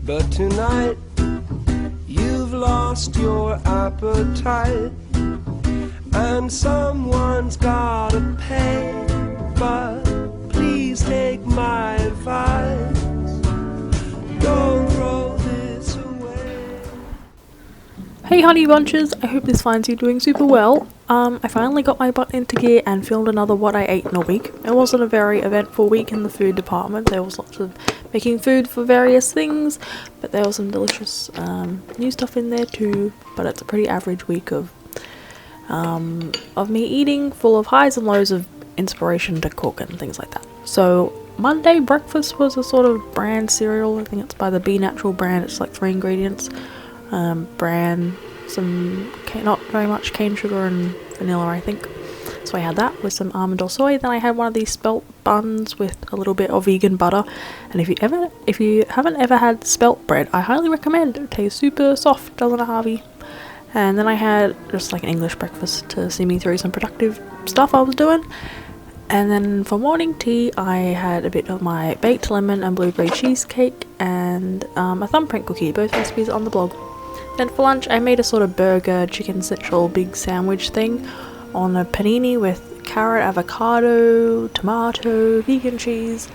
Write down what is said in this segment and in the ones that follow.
But tonight you've lost your appetite, and someone's gotta pay. But please take my advice, don't throw this away. Hey Honeybunches, I hope this finds you doing super well. I finally got my butt into gear and filmed another What I Ate in a Week. It wasn't a very eventful week in the food department. There was lots of making food for various things, but there was some delicious new stuff in there too. But it's a pretty average week of me eating, full of highs and lows of inspiration to cook and things like that. So Monday breakfast was a sort of bran cereal. I think it's by the Be Natural brand. It's like 3 ingredients. Bran, some not very much cane sugar and vanilla, I think. So I had that with some almond or soy. Then I had one of these spelt buns with a little bit of vegan butter. And if you haven't ever had spelt bread, I highly recommend. It tastes super soft, doesn't it, Harvey? And then I had just like an English breakfast to see me through some productive stuff I was doing. And then for morning tea, I had a bit of my baked lemon and blueberry cheesecake and a thumbprint cookie. Both recipes on the blog. Then for lunch, I made a sort of burger, chicken central big sandwich thing on a panini with carrot, avocado, tomato, vegan cheese,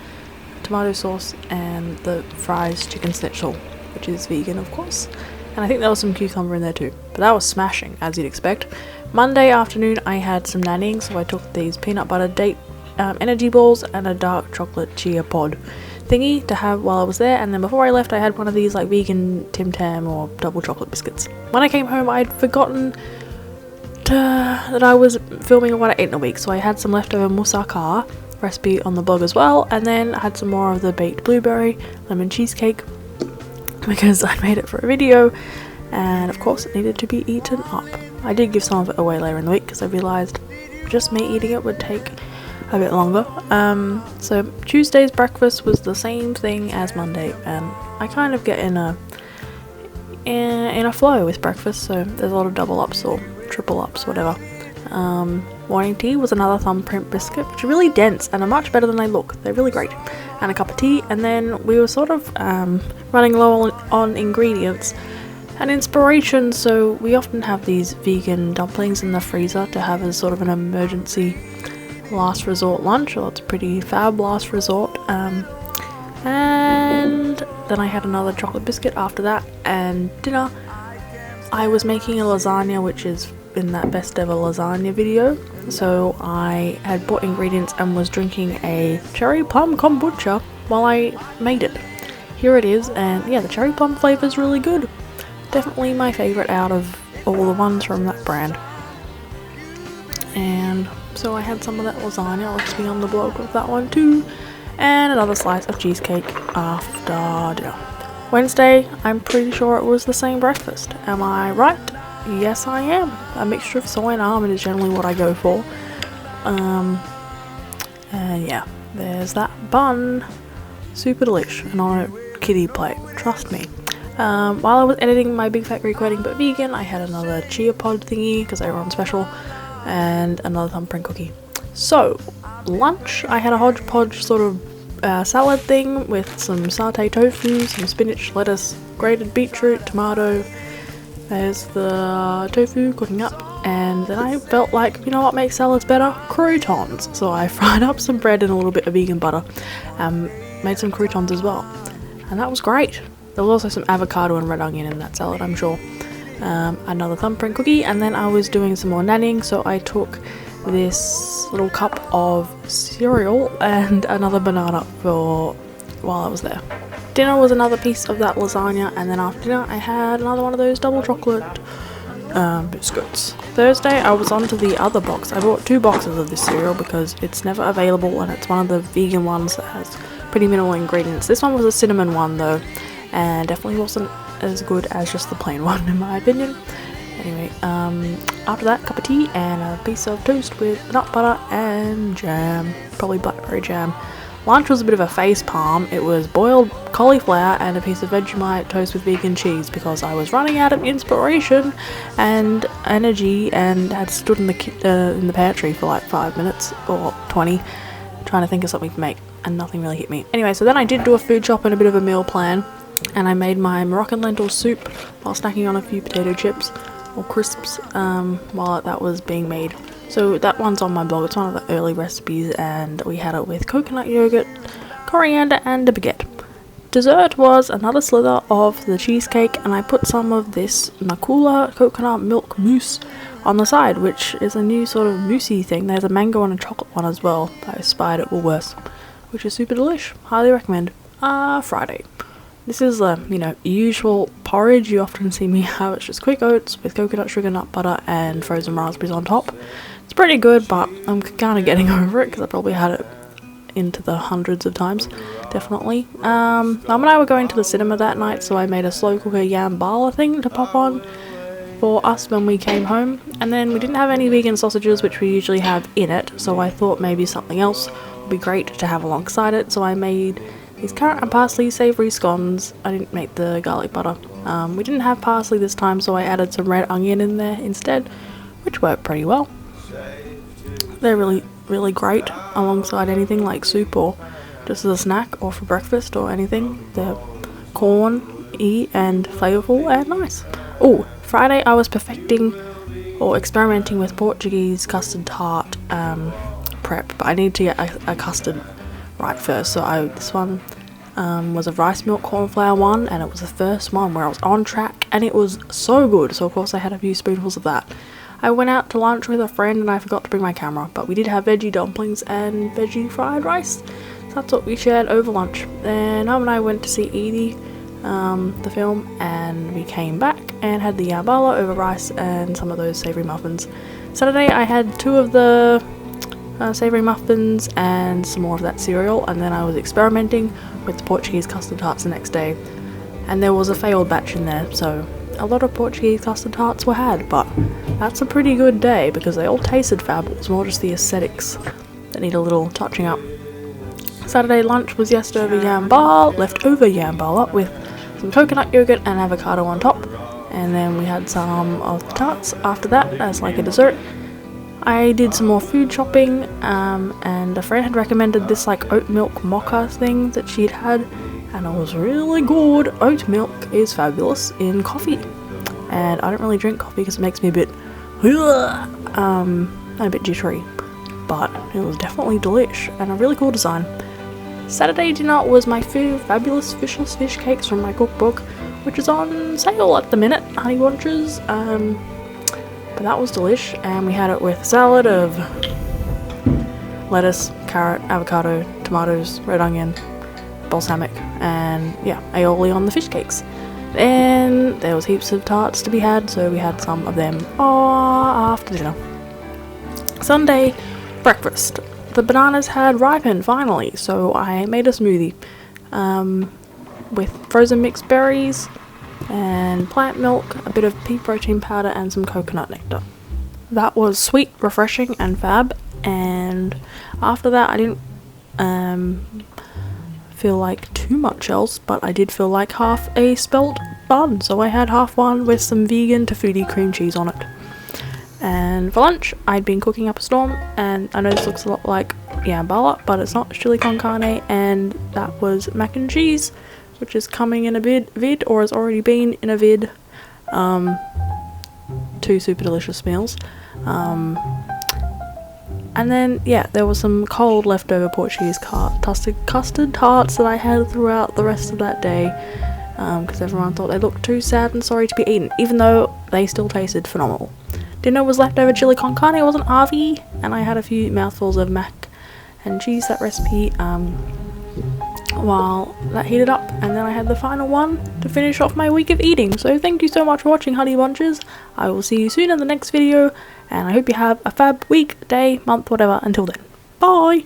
tomato sauce, and the fries chicken central, which is vegan, of course. And I think there was some cucumber in there too. But that was smashing, as you'd expect. Monday afternoon, I had some nannying, so I took these peanut butter date energy balls and a dark chocolate chia pod thingy to have while I was there, and then before I left I had one of these like vegan Tim Tam or double chocolate biscuits. When I came home I'd forgotten that I was filming What I Ate in a Week, so I had some leftover moussaka recipe on the blog as well, and then I had some more of the baked blueberry lemon cheesecake because I made it for a video, and of course it needed to be eaten up. I did give some of it away later in the week because I realised just me eating it would take a bit longer. So Tuesday's breakfast was the same thing as Monday, and I kind of get in a flow with breakfast, so there's a lot of double ups or triple ups, whatever. Morning tea was another thumbprint biscuit, which are really dense and are much better than they look. They're really great. And a cup of tea, and then we were sort of running low on ingredients and inspiration, so we often have these vegan dumplings in the freezer to have as sort of an emergency last resort lunch. Well, it's a pretty fab last resort. And then I had another chocolate biscuit after that, and dinner I was making a lasagna, which is in that best ever lasagna video. So I had bought ingredients and was drinking a cherry plum kombucha while I made it. Here it is, and yeah, the cherry plum flavour is really good. Definitely my favourite out of all the ones from that brand. And so I had some of that lasagna recipe on the blog with that one too, and another slice of cheesecake after dinner. Wednesday, I'm pretty sure it was the same breakfast. Am I right? Yes, I am. A mixture of soy and almond is generally what I go for. And yeah, there's that bun. Super delish, and on a kiddie plate, trust me. While I was editing my Big Fat Greek Wedding But Vegan, I had another chia pod thingy because they were on special, and another thumbprint cookie. So, lunch, I had a hodgepodge sort of salad thing with some satay tofu, some spinach, lettuce, grated beetroot, tomato. There's the tofu cooking up, and then I felt like, you know what makes salads better? Croutons. So I fried up some bread and a little bit of vegan butter, made some croutons as well, and that was great. There was also some avocado and red onion in that salad, I'm sure. Another thumbprint cookie, and then I was doing some more nannying, so I took this little cup of cereal and another banana for while I was there. Dinner was another piece of that lasagna, and then after dinner I had another one of those double chocolate biscuits. Thursday I was on to the other box. I bought 2 boxes of this cereal because it's never available, and it's one of the vegan ones that has pretty minimal ingredients. This one was a cinnamon one though, and definitely wasn't as good as just the plain one in my opinion. Anyway, after that, cup of tea and a piece of toast with nut butter and jam, probably blackberry jam. Lunch was a bit of a face palm. It was boiled cauliflower and a piece of Vegemite toast with vegan cheese because I was running out of inspiration and energy and had stood in the pantry for like 5 minutes or 20 trying to think of something to make, and nothing really hit me. Anyway, so then I did do a food shop and a bit of a meal plan. And I made my Moroccan lentil soup while snacking on a few potato chips or crisps while that was being made. So that one's on my blog. It's one of the early recipes, and we had it with coconut yogurt, coriander, and a baguette. Dessert was another slither of the cheesecake, and I put some of this Nakula coconut milk mousse on the side, which is a new sort of moussey thing. There's a mango and a chocolate one as well that I spied at Woolworths, which is super delish. Highly recommend. Friday. This is usual porridge you often see me have. It's just quick oats with coconut sugar, nut butter, and frozen raspberries on top. It's pretty good, but I'm kind of getting over it because I probably had it into the hundreds of times. Definitely. Mum and I were going to the cinema that night, so I made a slow cooker yam bala thing to pop on for us when we came home. And then we didn't have any vegan sausages, which we usually have in it, so I thought maybe something else would be great to have alongside it. So I made these carrot and parsley savoury scones. I didn't make the garlic butter. We didn't have parsley this time, so I added some red onion in there instead, which worked pretty well. They're really great alongside anything like soup or just as a snack or for breakfast or anything. They're corny and flavourful and nice. Oh, Friday I was perfecting or experimenting with Portuguese custard tart prep, but I need to get a custard right first. So this one was a rice milk cornflour one, and it was the first one where I was on track, and it was so good. So of course I had a few spoonfuls of that. I went out to lunch with a friend and I forgot to bring my camera, but we did have veggie dumplings and veggie fried rice. So that's what we shared over lunch. Then Mum and I went to see Edie, the film, and we came back and had the yambala over rice and some of those savoury muffins. Saturday I had 2 of the savoury muffins and some more of that cereal, and then I was experimenting with the Portuguese custard tarts the next day. And there was a failed batch in there, so a lot of Portuguese custard tarts were had, but that's a pretty good day because they all tasted fab. It was more just the aesthetics that need a little touching up. Saturday lunch was leftover yambala with some coconut yogurt and avocado on top, and then we had some of the tarts after that as like a dessert. I did some more food shopping, and a friend had recommended this like oat milk mocha thing that she'd had, and it was really good. Oat milk is fabulous in coffee, and I don't really drink coffee because it makes me a bit and a bit jittery, but it was definitely delish and a really cool design. Saturday dinner was my fabulous fishless fish cakes from my cookbook, which is on sale at the minute, Honeybunches, but that was delish, and we had it with a salad of lettuce, carrot, avocado, tomatoes, red onion, balsamic, and yeah, aioli on the fish cakes. Then there was heaps of tarts to be had, so we had some of them after dinner. Sunday breakfast. The bananas had ripened finally, so I made a smoothie with frozen mixed berries and plant milk, a bit of pea protein powder, and some coconut nectar. That was sweet, refreshing, and fab. And after that I didn't feel like too much else, but I did feel like half a spelt bun, so I had half one with some vegan tofuti cream cheese on it. And for lunch I'd been cooking up a storm, and I know this looks a lot like yambala, but it's not. It's chili con carne, and that was mac and cheese, which is coming in a vid or has already been in a vid. 2 super delicious meals. And then, yeah, there was some cold leftover Portuguese custard tarts that I had throughout the rest of that day, because everyone thought they looked too sad and sorry to be eaten, even though they still tasted phenomenal. Dinner was leftover chili con carne. It wasn't Harvey, and I had a few mouthfuls of mac and cheese, that recipe, while that heated up, and then I had the final one to finish off my week of eating. So thank you so much for watching, Honey Bunches. I will see you soon in the next video, and I hope you have a fab week, day, month, whatever. Until then, bye!